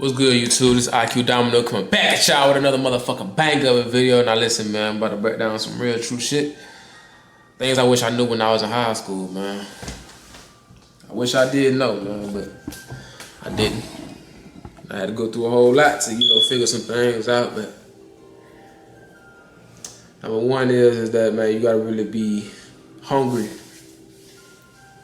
What's good, YouTube? This is IQ Domino coming back at y'all with another motherfucking bang of a video. Now listen, man, I'm about to break down some real true shit. Things I wish I knew when I was in high school, man. I wish I did know, man, but I didn't. I had to go through a whole lot to, figure some things out, but number one is that, man, you gotta really be hungry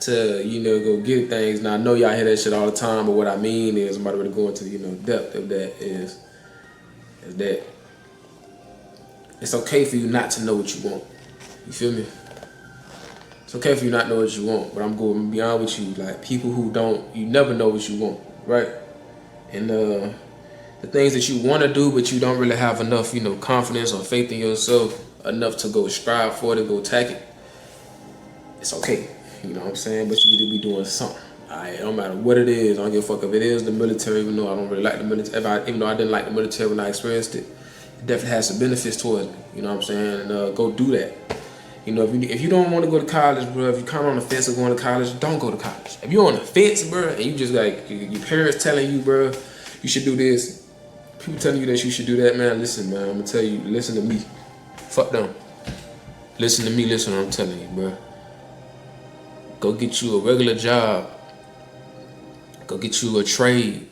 to, go get things. Now, I know y'all hear that shit all the time, but what I mean is, I'm about to really go into, depth of that is that it's okay for you not to know what you want. You feel me? It's okay for you not to know what you want, but I'm going to be honest with you, like, people who don't, you never know what you want, right? And the things that you want to do, but you don't really have enough, confidence or faith in yourself enough to go strive for it, to go attack it, it's okay. You know what I'm saying? But you need to be doing something. It don't matter what it is. I don't give a fuck if it is the military, even though I don't really like the military. Even though I didn't like the military when I experienced it, it definitely has some benefits towards me. You know what I'm saying? And go do that. If you don't want to go to college, bro, if you're kind of on the fence of going to college, don't go to college. If you're on the fence, bro, and you just like your parents telling you, bro, you should do this, people telling you that you should do that, man, listen, man, I'm gonna tell you, listen to me. Fuck them. Listen to me, listen to what I'm telling you, bro. Go get you a regular job. Go get you a trade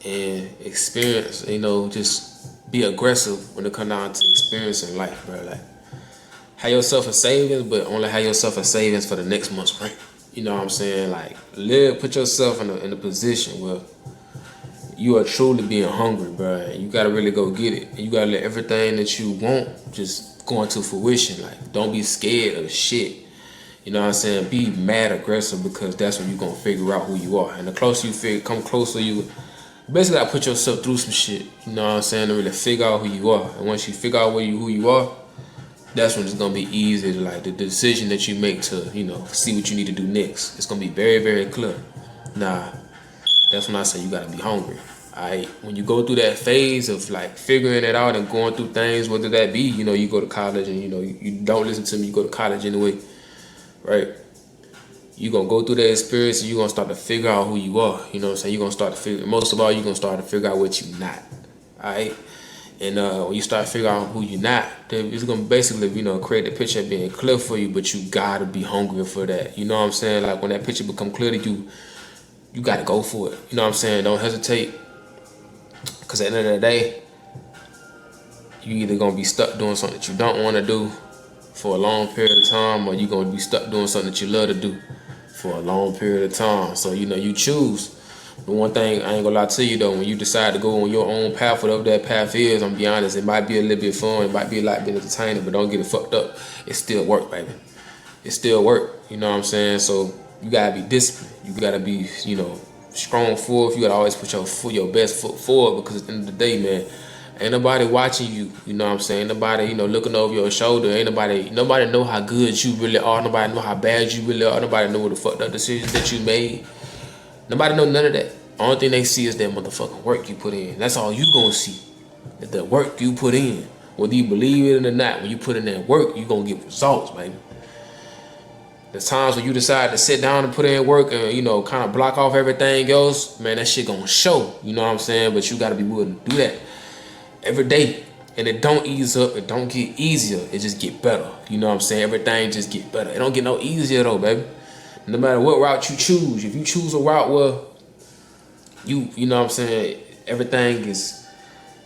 and experience, just be aggressive when it comes down to experiencing life, bro. Like, have yourself a savings, but only have yourself a savings for the next month's rent. You know what I'm saying? Like, put yourself in a position where you are truly being hungry, bro. And you gotta really go get it. And you gotta let everything that you want just go into fruition. Like, don't be scared of shit. You know what I'm saying? Be mad aggressive, because that's when you're gonna figure out who you are. And the closer you come closer, you basically gotta put yourself through some shit. You know what I'm saying? To really figure out who you are. And once you figure out who you are, that's when it's gonna be easy to, like, the decision that you make to, see what you need to do next. It's gonna be very, very clear. Nah, that's when I say you gotta be hungry. Alright, when you go through that phase of, like, figuring it out and going through things, whether that be, you go to college and you don't listen to me, you go to college anyway. Right? You're going to go through that experience and you're going to start to figure out who you are. You know what I'm saying? You're going to start to figure, most of all, you're going to start to figure out what you're not. Alright? And when you start figuring out who you're not, then it's going to basically, create the picture of being clear for you, but you got to be hungry for that. You know what I'm saying? Like, when that picture become clear to you, you got to go for it. You know what I'm saying? Don't hesitate. Because at the end of the day, you either going to be stuck doing something that you don't want to do for a long period of time, or you're gonna be stuck doing something that you love to do for a long period of time. So you choose. The one thing I ain't gonna lie to you though, when you decide to go on your own path, whatever that path is, I'm gonna be honest, it might be a little bit fun, it might be a lot bit entertaining, but don't get it fucked up. It still work, baby. It still work. You know what I'm saying? So you gotta be disciplined. You gotta be, strong forward. You gotta always put your best foot forward, because at the end of the day, man, ain't nobody watching you, you know what I'm saying? Nobody, looking over your shoulder. Ain't nobody know how good you really are. Nobody know how bad you really are. Nobody know what the fucked up decisions that you made. Nobody know none of that. Only thing they see is that motherfucking work you put in. That's all you gonna see. Is the work you put in. Whether you believe it or not, when you put in that work, you gonna get results, baby. There's times when you decide to sit down and put in work and, kind of block off everything else, man, that shit gonna show. You know what I'm saying? But you gotta be willing to do that every day. And it don't ease up, it don't get easier, it just get better. You know what I'm saying? Everything just get better. It don't get no easier though, baby. No matter what route you choose, if you choose a route where you know what I'm saying, everything is,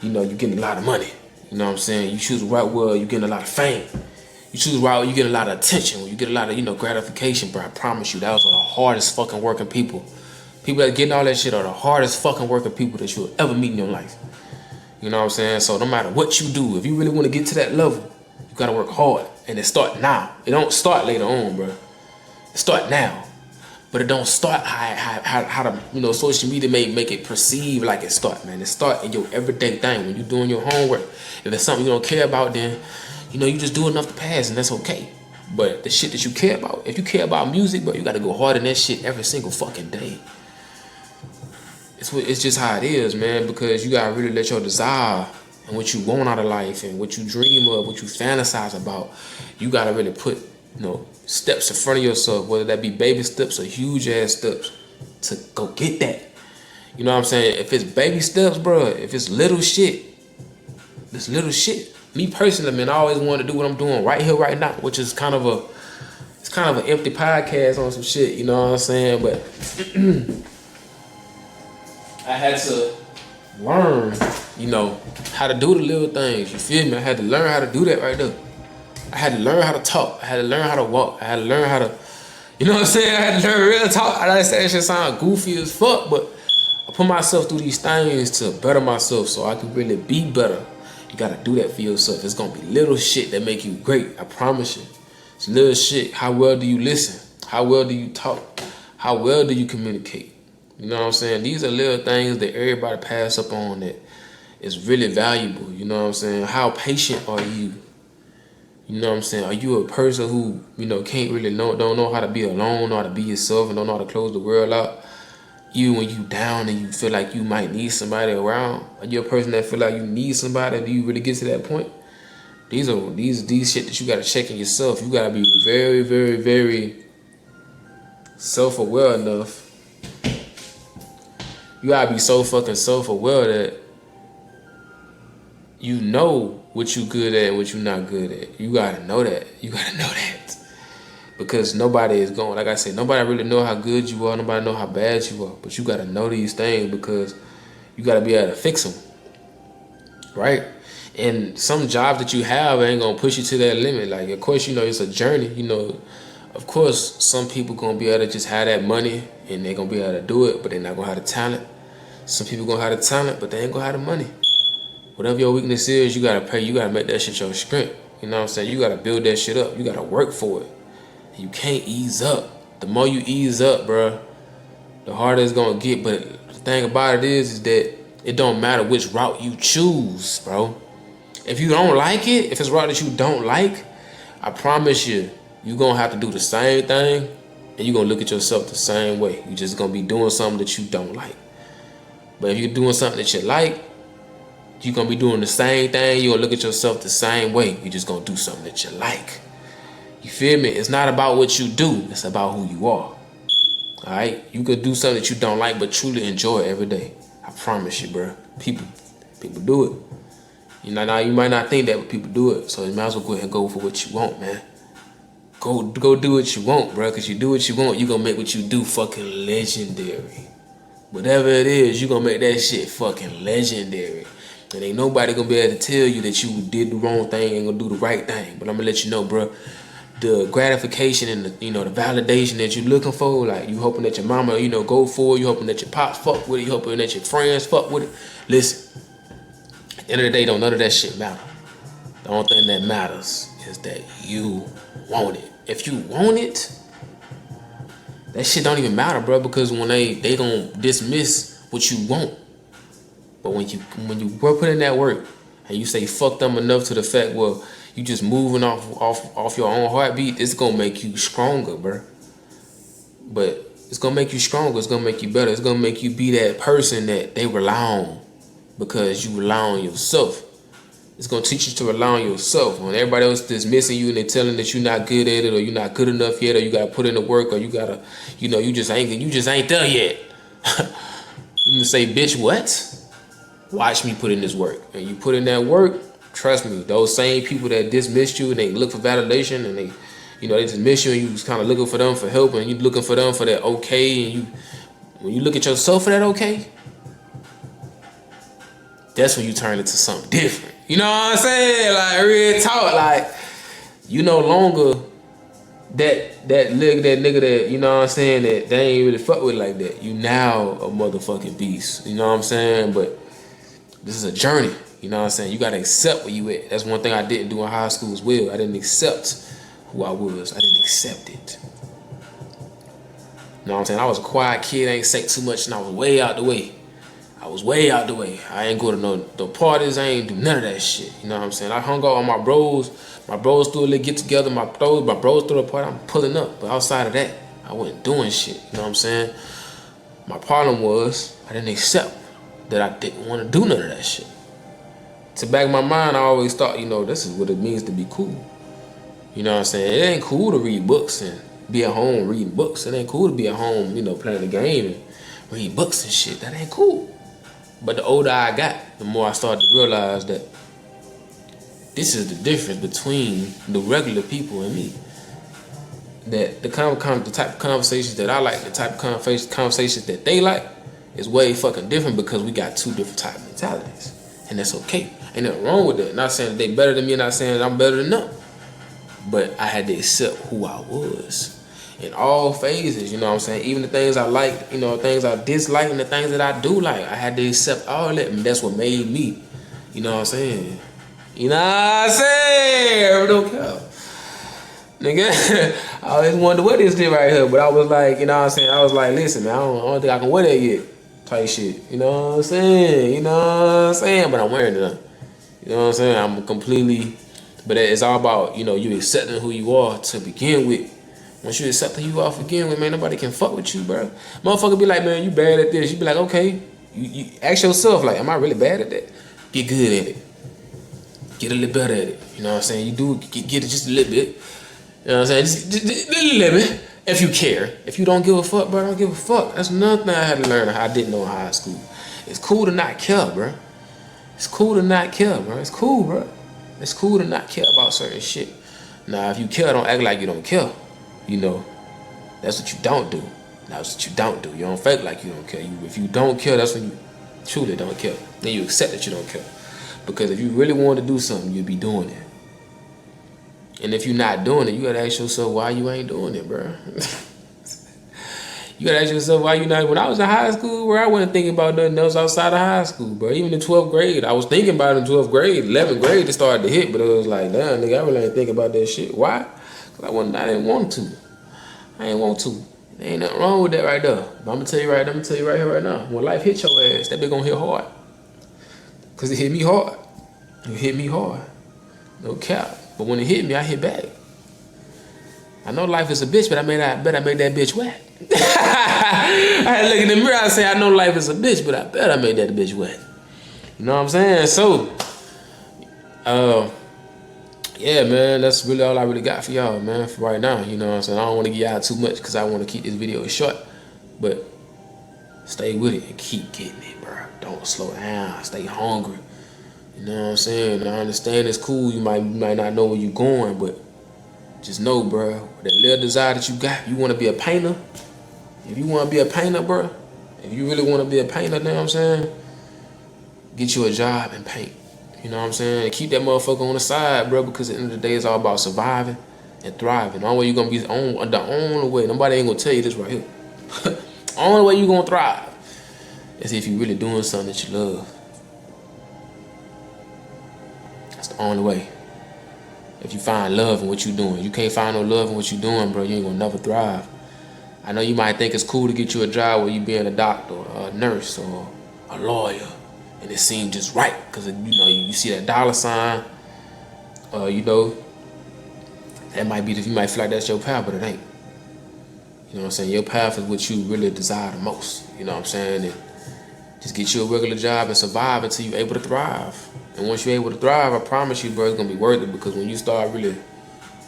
you're getting a lot of money. You know what I'm saying? You choose a route where you're getting a lot of fame. You choose a route where you get a lot of attention, where you get a lot of, gratification, bro. I promise you, that was the hardest fucking working people. People that getting all that shit are the hardest fucking working people that you'll ever meet in your life. You know what I'm saying? So no matter what you do, if you really want to get to that level, you gotta work hard. And it start now. It don't start later on, bro. It start now. But it don't start how the social media may make it perceive like it start, man. It start in your everyday thing. When you're doing your homework. If it's something you don't care about, then you just do enough to pass, and that's okay. But the shit that you care about, if you care about music, bro, you gotta go hard in that shit every single fucking day. It's just how it is, man, because you gotta really let your desire and what you want out of life and what you dream of, what you fantasize about, you gotta really put, steps in front of yourself, whether that be baby steps or huge ass steps, to go get that. You know what I'm saying? If it's baby steps, bro, if it's little shit, it's little shit. Me personally, man, I always wanted to do what I'm doing right here, right now, which is kind of an empty podcast on some shit, you know what I'm saying? But I had to learn, you know, how to do the little things. You feel me? I had to learn how to do that right there. I had to learn how to talk. I had to learn how to walk. I had to learn how to, you know what I'm saying? I had to learn real talk. I know that shit sound goofy as fuck, but I put myself through these things to better myself so I can really be better. You gotta do that for yourself. It's gonna be little shit that make you great. I promise you. It's little shit. How well do you listen? How well do you talk? How well do you communicate? You know what I'm saying? These are little things that everybody pass up on that is really valuable. You know what I'm saying? How patient are you? You know what I'm saying? Are you a person who, you know, can't really don't know how to be alone, know how to be yourself, and don't know how to close the world out? You, when you down and you feel like you might need somebody around? Are you a person that feel like you need somebody? Do you really get to that point? These shit that you gotta check in yourself. You gotta be very, very, very self-aware enough. You gotta be so fucking self-aware that you know what you good at and what you not good at. You gotta know that. You gotta know that. Because nobody is going, like I said, nobody really know how good you are. Nobody know how bad you are. But you gotta know these things because you gotta be able to fix them. Right? And some jobs that you have ain't gonna push you to that limit. Like, of course, you know, it's a journey. You know, of course, some people gonna be able to just have that money and they gonna be able to do it, but they're not gonna have the talent. Some people gonna have the talent, but they ain't gonna have the money. Whatever your weakness is, you gotta pay. You gotta make that shit your strength. You know what I'm saying? You gotta build that shit up. You gotta work for it. You can't ease up. The more you ease up, bro, the harder it's gonna get. But the thing about it is that it don't matter which route you choose, bro. If you don't like it, if it's a route that you don't like, I promise you, you're gonna have to do the same thing and you're gonna look at yourself the same way. You're just gonna be doing something that you don't like. But if you're doing something that you like, you're gonna be doing the same thing. You're gonna look at yourself the same way. You're just gonna do something that you like. You feel me? It's not about what you do. It's about who you are. Alright? You could do something that you don't like, but truly enjoy it every day. I promise you, bro. People do it. You know, now you might not think that, but people do it. So you might as well go ahead and go for what you want, man. Go do what you want, bro. Cause you do what you want, you gonna make what you do fucking legendary. Whatever it is, you gonna make that shit fucking legendary. And ain't nobody gonna be able to tell you that you did the wrong thing and gonna do the right thing. But I'm gonna let you know, bro. The gratification and the, you know, the validation that you're looking for, like you hoping that your mama, you know, go for it, you hoping that your pops fuck with it, you hoping that your friends fuck with it. Listen, at the end of the day, don't none of that shit matter. The only thing that matters is that you want it. If you want it, that shit don't even matter, bro, because when they gonna dismiss what you want. But when you put in that work and you say fuck them enough to the fact, well, you just moving off your own heartbeat, it's gonna make you stronger, bro. But it's gonna make you stronger, it's gonna make you better, it's gonna make you be that person that they rely on because you rely on yourself. It's gonna teach you to rely on yourself. When everybody else is dismissing you and they're telling that you're not good at it or you're not good enough yet or you gotta put in the work or you gotta, you know, you just ain't there yet. You can say, bitch, what? Watch me put in this work. And you put in that work, trust me, those same people that dismissed you and they look for validation and they, you know, they dismiss you and you was kind of looking for them for help and you looking for them for that okay, and when you look at yourself for that okay, that's when you turn into something different. You know what I'm saying? Like real talk, like you no longer that nigga that, you know what I'm saying, that they ain't really fuck with like that. You now a motherfucking beast. You know what I'm saying? But this is a journey. You know what I'm saying? You gotta accept where you at. That's one thing I didn't do in high school as well. I didn't accept who I was. I didn't accept it. You know what I'm saying? I was a quiet kid, I ain't say too much, and I was way out the way. I ain't go to no parties, I ain't do none of that shit. You know what I'm saying? I hung out with my bros. My bros threw a little get together, my bros threw a party, I'm pulling up. But outside of that, I wasn't doing shit. You know what I'm saying? My problem was I didn't accept that I didn't want to do none of that shit. To back my mind, I always thought, you know, this is what it means to be cool. You know what I'm saying? It ain't cool to read books and be at home reading books. It ain't cool to be at home, you know, playing the game and read books and shit. That ain't cool. But the older I got, the more I started to realize that this is the difference between the regular people and me. That the type of conversations that I like, the type of conversations that they like, is way fucking different because we got two different type of mentalities. And that's okay. Ain't nothing wrong with that. Not saying they better than me, not saying I'm better than them. But I had to accept who I was. In all phases, you know what I'm saying? Even the things I like, you know, things I dislike and the things that I do like, I had to accept all that. And that's what made me, you know what I'm saying? You know what I'm saying? I don't care. Nigga, I always wanted to wear this shit right here, but I was like, you know what I'm saying? I was like, listen, man, I don't think I can wear that yet. Type shit. You know what I'm saying? You know what I'm saying? But I'm wearing it. You know what I'm saying? I'm completely, but it's all about, you know, you accepting who you are to begin with. Once you accept who you are to begin with, man, nobody can fuck with you, bro. Motherfucker be like, man, you bad at this. You be like, okay. You ask yourself, like, am I really bad at that? Get good at it. Get a little better at it. You know what I'm saying? You do get it just a little bit. You know what I'm saying? Just a little bit. If you care. If you don't give a fuck, bro, don't give a fuck. That's another thing I had to learn I didn't know in high school. It's cool to not care, bro. It's cool to not care, bro. It's cool, bro. It's cool to not care about certain shit. Now, if you care, don't act like you don't care. You know, that's what you don't do. That's what you don't do. You don't fake like you don't care. If you don't care, that's when you truly don't care. Then you accept that you don't care. Because if you really want to do something, you'll be doing it. And if you're not doing it, you gotta ask yourself why you ain't doing it, bro. You gotta ask yourself why you not. When I was in high school, bro, I wasn't thinking about nothing else outside of high school, bro. Even in 12th grade, I was thinking about it in 12th grade. 11th grade, it started to hit, but it was like, damn, nigga, I really ain't thinking about that shit. Why? Because I didn't want to. I ain't want to. There ain't nothing wrong with that right there. But I'm gonna tell you right here right now. When life hits your ass, that bitch gonna hit hard. Cause it hit me hard. It hit me hard. No cap. But when it hit me, I hit back. I know life is a bitch, but I bet I made that bitch wet. I had to look in the mirror and say, I know life is a bitch, but I bet I made that bitch wet. You know what I'm saying? So, yeah, man, that's really all I really got for y'all, man, for right now. You know what I'm saying? I don't want to give y'all too much because I want to keep this video short. But stay with it and keep getting it, bro. Don't slow down. Stay hungry. You know what I'm saying? I understand it's cool. You might not know where you're going, but just know, bro, that little desire that you got, you want to be a painter. If you want to be a painter, bro, if you really want to be a painter, you know what I'm saying? Get you a job and paint. You know what I'm saying? And keep that motherfucker on the side, bro, because at the end of the day, it's all about surviving and thriving. The only way you're going to be the only way, nobody ain't going to tell you this right here. The only way you're going to thrive is if you're really doing something that you love. That's the only way. If you find love in what you're doing. You can't find no love in what you're doing, bro, you ain't gonna never thrive. I know you might think it's cool to get you a job where you being a doctor, or a nurse, or a lawyer, and it seems just right, because you know, you see that dollar sign, you know, that might be, you might feel like that's your path, but it ain't. You know what I'm saying? Your path is what you really desire the most. You know what I'm saying? And just get you a regular job and survive until you're able to thrive. And once you're able to thrive, I promise you, bro, it's gonna be worth it, because when you start really,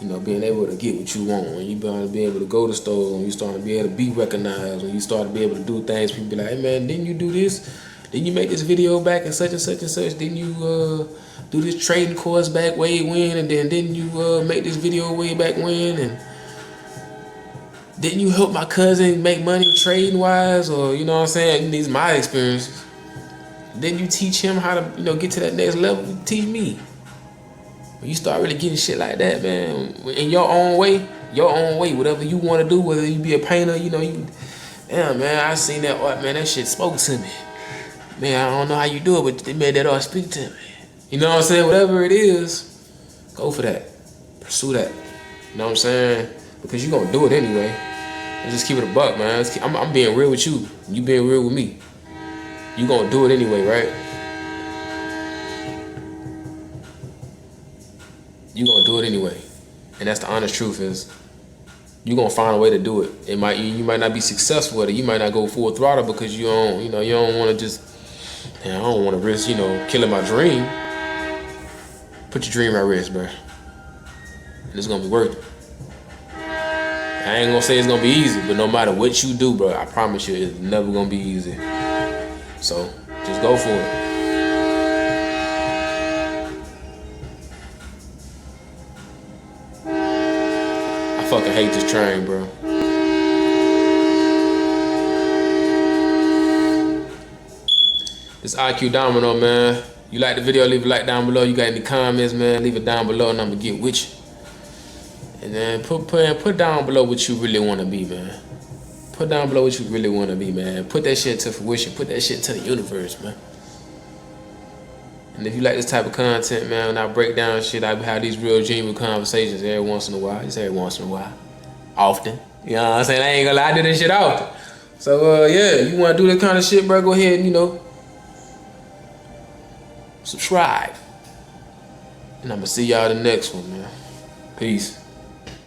you know, being able to get what you want, when you be able to go to stores, when you start to be able to be recognized, when you start to be able to do things, people be like, hey man, didn't you do this? Didn't you make this video back in such and such and such? Didn't you do this trading course back way when? And then didn't you make this video way back when? And didn't you help my cousin make money trading wise? Or, you know what I'm saying? These are my experiences. Then you teach him how to, you know, get to that next level. Teach me. When you start really getting shit like that, man, in your own way, whatever you want to do, whether you be a painter, you know, damn, man, I seen that art, man, that shit spoke to me. Man, I don't know how you do it, but they made that art speak to me. You know what I'm saying? Whatever it is, go for that. Pursue that. You know what I'm saying? Because you're going to do it anyway. Let's just keep it a buck, man. I'm being real with you. You being real with me. You gonna do it anyway, right? You gonna do it anyway. And that's the honest truth, is you gonna find a way to do it. You might not be successful at it. You might not go full throttle because you don't wanna just, I don't wanna risk, killing my dream. Put your dream at risk, bro. And it's gonna be worth it. I ain't gonna say it's gonna be easy, but no matter what you do, bro, I promise you it's never gonna be easy. So just go for it. I fucking hate this train, bro. It's IQ Domino, man. You like the video, leave a like down below. You got any comments, man, leave it down below and I'm gonna get with you. And then put down below what you really wanna be, man. Put down below what you really wanna be, man. Put that shit to fruition. Put that shit to the universe, man. And if you like this type of content, man, when I break down shit, I have these real genuine conversations every once in a while. Just every once in a while. Often. You know what I'm saying? I ain't gonna lie, I do this shit often. So yeah, you wanna do this kind of shit, bro, go ahead and, you know, subscribe. And I'm gonna see y'all in the next one, man. Peace.